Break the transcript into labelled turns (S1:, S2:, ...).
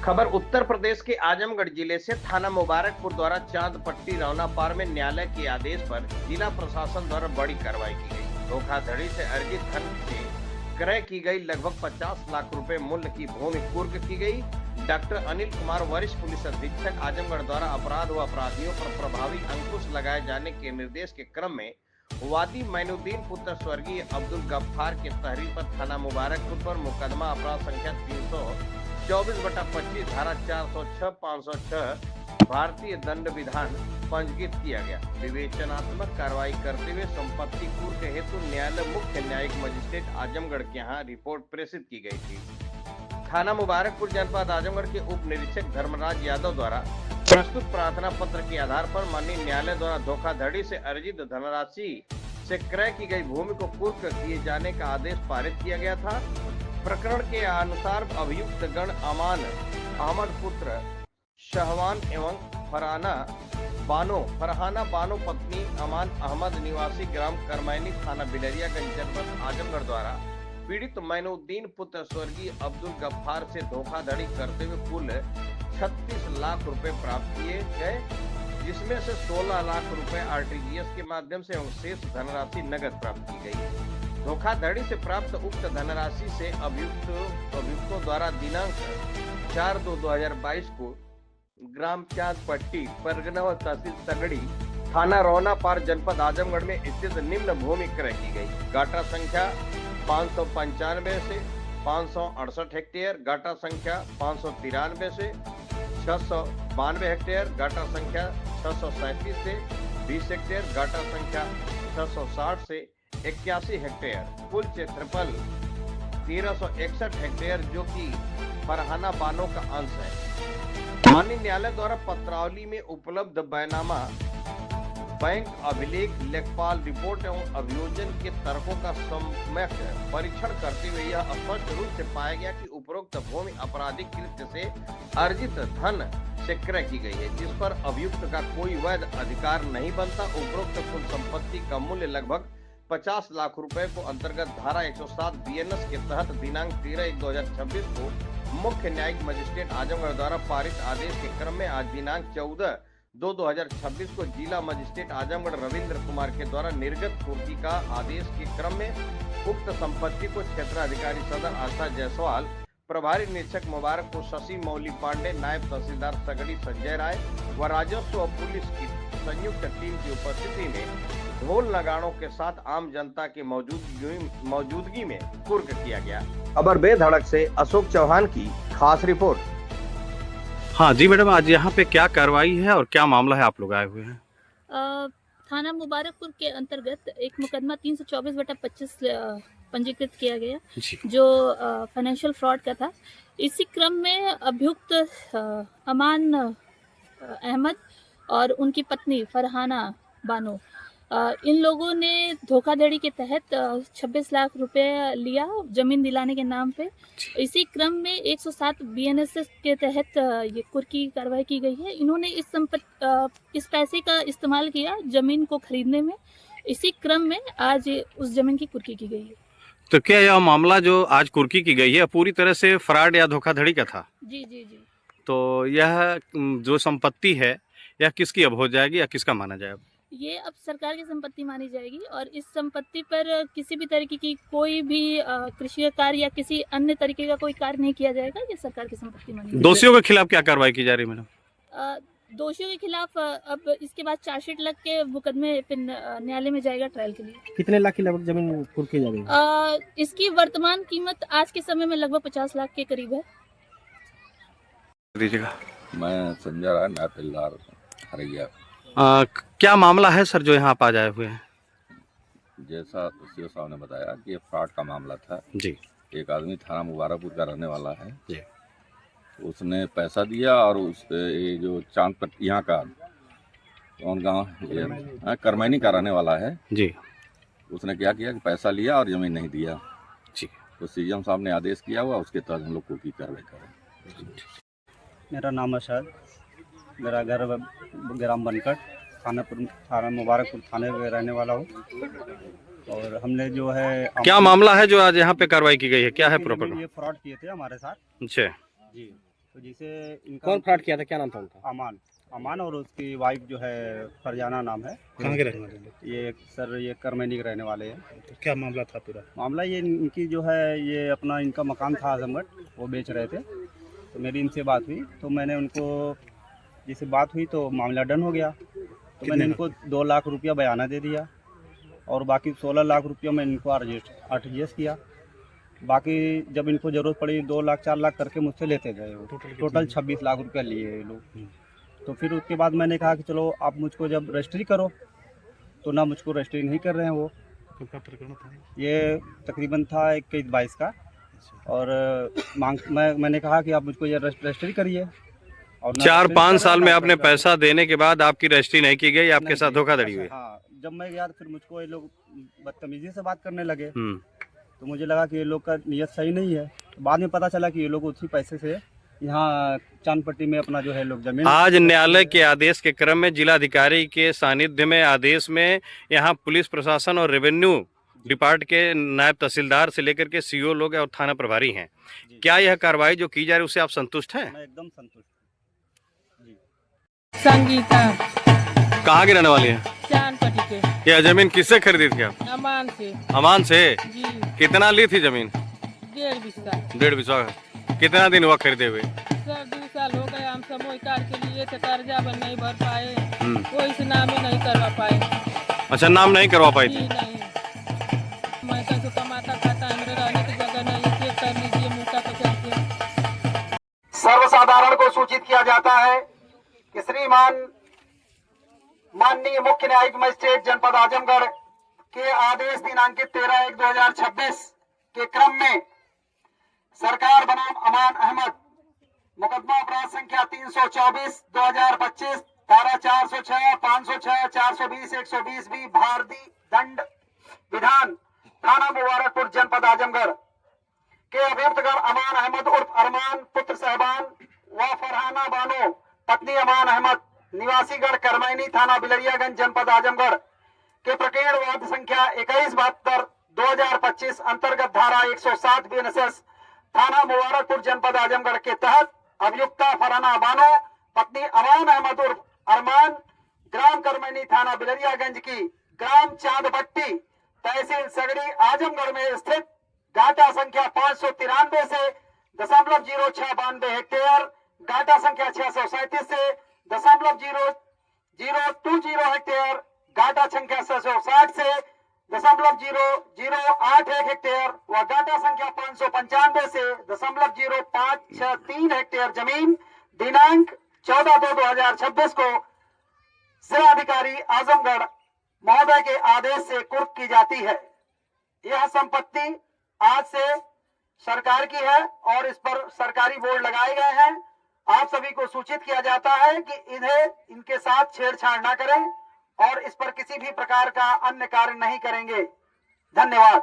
S1: खबर उत्तर प्रदेश के आजमगढ़ जिले से थाना मुबारकपुर द्वारा चांदपट्टी रौनापार में न्यायालय के आदेश पर जिला प्रशासन द्वारा बड़ी कार्रवाई की गई। धोखाधड़ी से अर्जित धन से क्रय की गई लगभग 50 लाख रुपए मूल्य की भूमि कुर्क की गई। डॉक्टर अनिल कुमार वरिष्ठ पुलिस अधीक्षक आजमगढ़ द्वारा अपराध व अपराधियों पर प्रभावी अंकुश लगाए जाने के निर्देश के क्रम में वादी मैनुद्दीन पुत्र स्वर्गीय अब्दुल गफ्फार के तहरीर पर थाना मुबारकपुर पर मुकदमा अपराध संख्या 324/25 धारा 406 506 भारतीय दंड विधान पंजीकृत किया गया। विवेचनात्मक कार्रवाई करते हुए संपत्ति कुर्क हेतु न्यायालय मुख्य न्यायिक मजिस्ट्रेट आजमगढ़ के यहाँ रिपोर्ट प्रेषित की गई थी। थाना मुबारकपुर जनपद आजमगढ़ के उप निरीक्षक धर्मराज यादव द्वारा प्रस्तुत प्रार्थना पत्र के आधार पर माननीय न्यायालय द्वारा धोखाधड़ी से अर्जित धनराशि से क्रय की गई भूमि को कुर्क किए जाने का आदेश पारित किया गया था। प्रकरण के अनुसार अभियुक्त गण अमान अहमद पुत्र शहवान एवं फरहाना बानो पत्नी अमान अहमद निवासी ग्राम करमैनी थाना बिलरियागंज जनपद आजमगढ़ द्वारा पीड़ित मैनुद्दीन पुत्र स्वर्गीय अब्दुल गफ्फार से धोखाधड़ी करते हुए कुल 36 लाख रुपए प्राप्त किए गए, जिसमें से 16 लाख रुपए आरटीजीएस के माध्यम से एवं शेष धनराशि नगद प्राप्त की गई। धोखाधड़ी से प्राप्त उक्त धनराशि से अभियुक्तों द्वारा दिनांक 4/2/2022 को ग्राम चांदपट्टी परगना व तहसील तगड़ी थाना रौनापार जनपद आजमगढ़ में स्थित निम्न भूमि क्रय की गई। गाटा संख्या 595 से 568 हेक्टेयर, गाटा संख्या 593 से 692 हेक्टेयर, गाटा संख्या 637 से 20 हेक्टेयर, गाटा संख्या 660 से 81 हेक्टेयर, कुल क्षेत्रफल 1361 हेक्टेयर जो कि फरहाना बानो का अंश है। माननीय न्यायालय द्वारा पत्रावली में उपलब्ध बैनामा बैंक अभिलेख लेखपाल रिपोर्ट एवं अभियोजन के तर्कों का सम्यक परीक्षण करते हुए यह स्पष्ट रूप से पाया गया कि उपरोक्त भूमि आपराधिक कृत्य से अर्जित धन से क्रय की गई है, जिस पर अभियुक्त का कोई वैध अधिकार नहीं बनता। उपरोक्त कुल संपत्ति का मूल्य लगभग 50 लाख रुपए को अंतर्गत धारा 107 बीएनएस के तहत दिनांक 13/1/2026 को मुख्य न्यायिक मजिस्ट्रेट आजमगढ़ द्वारा पारित आदेश के क्रम में आज दिनांक 14/2/2026 को जिला मजिस्ट्रेट आजमगढ़ रविंद्र कुमार के द्वारा निर्गत पूर्ति का आदेश के क्रम में उक्त संपत्ति को क्षेत्राधिकारी सदर आशा जायसवाल, प्रभारी निरीक्षक मुबारकपुर शशि मौली पांडे, नायब तहसीलदार सगड़ी संजय राय व राजस्व और पुलिस की संयुक्त टीम की उपस्थिति में ढोल नगाड़ों के साथ आम जनता की मौजूदगी में कुर्क किया गया। खबर बेधड़क से अशोक चौहान की खास रिपोर्ट।
S2: हाँ जी मैडम, आज यहाँ पे क्या कार्रवाई है और क्या मामला है, आप लोग आए हुए हैं?
S3: थाना मुबारकपुर के अंतर्गत एक मुकदमा 324/25 पंजीकृत किया गया जो फाइनेंशियल फ्रॉड का था। इसी क्रम में अभियुक्त अमान अहमद और उनकी पत्नी फरहाना बानो इन लोगों ने धोखाधड़ी के तहत 26 लाख रुपए लिया जमीन दिलाने के नाम पे। इसी क्रम में 107 बीएनएस के तहत ये कुर्की कार्रवाई की गई है। इन्होंने इस पैसे का इस्तेमाल किया जमीन को खरीदने में। इसी क्रम में आज उस जमीन की कुर्की की गई है।
S2: तो क्या यह मामला जो आज कुर्की की गई है पूरी तरह से फ्रॉड या धोखाधड़ी का था?
S3: जी जी जी।
S2: तो यह जो संपत्ति है यह किसकी अब हो जाएगी या किसका माना जाएगा?
S3: ये अब सरकार की संपत्ति मानी जाएगी और इस संपत्ति पर किसी भी तरीके की कोई भी कृषि कार्य या किसी अन्य तरीके का कोई कार्य नहीं किया जाएगा। ये सरकार की संपत्ति मानी जाएगी।
S2: दोषियों के खिलाफ क्या कार्रवाई की जा रही है मैडम?
S3: दोषियों के खिलाफ अब इसके बाद चार्जशीट लग के मुकदमे फिर न्यायालय में जाएगा ट्रायल के लिए।
S4: कितने लाख की लगभग जमीन कुर्क की जाएगी?
S3: इसकी वर्तमान कीमत आज के समय में लगभग 50 लाख के करीब है।
S5: मैं संजय राय, नातेदार हरिया।
S2: क्या मामला है सर जो यहाँ आप आज आए हुए हैं?
S5: जैसा सीओ साहब ने बताया कि ये फ्रॉड का मामला था
S2: जी।
S5: एक आदमी थाना मुबारकपुर का रहने वाला है
S2: जी।
S5: उसने पैसा दिया और उस ये जो चांदपट्टी यहाँ का कौन गाँव करमैनी का रहने वाला है
S2: जी।
S5: उसने क्या किया कि पैसा लिया और जमीन नहीं दिया
S2: जी।
S5: तो सीएम साहब ने आदेश किया हुआ, उसके तहत हम लोग कुर्की कार्रवाई करें।
S4: मेरा नाम अरशद, मेरा घर ग्राम बनकट, थाना मुबारकपुर थाने में रहने वाला हूँ। और हमने जो है
S2: क्या मामला है जो आज यहाँ पे कार्रवाई की गई है, क्या है प्रॉपर?
S4: ये फ्रॉड किए थे हमारे साथ।
S2: अच्छा
S4: जी। तो जिसे इनका
S2: कौन फ्रॉड किया था, क्या नाम था उनका?
S4: अमान अमान और उसकी वाइफ जो है फरजाना नाम है।
S2: कहाँ के रहने वाले हैं?
S4: ये सर ये करमैनी के रहने वाले हैं।
S2: तो क्या मामला था पूरा?
S4: मामला ये इनकी जो है ये अपना इनका मकान था आजमगढ़, वो बेच रहे थे। तो मेरी इनसे बात हुई तो मैंने उनको जिससे बात हुई तो मामला डन हो गया। तो मैंने इनको 2 लाख रुपया बयाना दे दिया और बाकी 16 लाख रुपया मैं इनको RTGS किया। बाकी जब इनको ज़रूरत पड़ी 2 लाख 4 लाख करके मुझसे लेते गए वो। टोटल 26 लाख रुपया लिए ये लोग। तो फिर उसके बाद मैंने कहा कि चलो आप मुझको जब रजिस्ट्री करो, तो ना मुझको रजिस्ट्री नहीं कर रहे हैं वो। ये तकरीबन था 21-22 का। और मैंने कहा कि आप मुझको ये रजिस्ट्री करिए। और
S2: 4-5 साल में आपने पैसा देने के बाद आपकी रजिस्ट्री नहीं की गई, आपके साथ धोखाधड़ी हुई?
S4: हाँ, जब मैं गया फिर मुझको ये लोग बदतमीजी से बात करने लगे। तो मुझे लगा कि ये लोग का नीयत सही नहीं है। तो बाद में पता चला कि ये लोग उसी पैसे से यहाँ चांदपट्टी में अपना जो है लोग जमीन।
S2: आज न्यायालय के आदेश के क्रम में जिलाधिकारी के सानिध्य में आदेश में यहाँ पुलिस प्रशासन और रेवेन्यू डिपार्ट के नायब तहसीलदार से लेकर के CO लोग और थाना प्रभारी हैं। क्या यह कार्रवाई जो की जा रही है उससे आप संतुष्ट हैं?
S4: मैं एकदम संतुष्ट हूँ जी।
S6: संगीता
S2: कहाँ के रहने वाली हैं?
S6: चांदपट्टी के।
S2: यह जमीन किससे खरीदी थी आप?
S6: अमान से।
S2: अमान से?
S6: जी।
S2: कितना ली थी जमीन?
S6: 1.5 बिस्सा।
S2: 1.5 बिस्सा। कितना दिन हुआ खरीदे हुए?
S6: सर 2 साल हो गए। हम समूह कार्ड के लिए थे, कर्जा बन नहीं भर पाए, कोई से नाम ही नहीं करवा पाए।
S2: अच्छा, नाम नहीं करवा पाई
S6: जी
S2: थी?
S6: नहीं। मैं कैसे कमाता खाता है, मेरे रहने की जगह नहीं है, चेक कर लीजिए मुका तो चलते।
S7: सर्वसाधारण को सूचित किया जाता है कि श्रीमान माननीय मुख्य न्यायिक मजिस्ट्रेट जनपद आजमगढ़ के आदेश दिनांकित 13/1/2026 के क्रम में सरकार बनाम अमान अहमद मुकदमा अपराध संख्या 324/2025 धारा 406, 506, 420, 120B भारतीय दंड विधान थाना मुबारकपुर जनपद आजमगढ़ के अभियुक्तगण अमान अहमद उर्फ अरमान पुत्र साहबान व फरहाना बानो पत्नी अमान अहमद निवासीगढ़ करमैनी थाना बिलरियागंज जनपद आजमगढ़ के प्रकरण वाद संख्या 2172/2025 अंतर्गत धारा 107 BNSS थाना मुबारकपुर जनपद आजमगढ़ के तहत अभियुक्ता फरहाना बानो पत्नी अमान अहमद उर्फ अरमान ग्राम करमैनी थाना बिलरियागंज की ग्राम चांदपट्टी तहसील सगड़ी आजमगढ़ में स्थित गाटा संख्या 593 से 0.0692 हेक्टेयर, गाटा संख्या 637 से 0.0020 हेक्टेयर, गाटा संख्या 660 से 0.0081 हेक्टेयर व गाटा संख्या 595 से 0.0563 हेक्टेयर जमीन दिनांक 14/2/2026 को जिलाधिकारी आजमगढ़ महोदय के आदेश से कुर्क की जाती है। यह संपत्ति आज से सरकार की है और इस पर सरकारी बोर्ड लगाए गए हैं। आप सभी को सूचित किया जाता है कि इनके साथ छेड़छाड़ न करें और इस पर किसी भी प्रकार का अन्य कार्य नहीं करेंगे। धन्यवाद।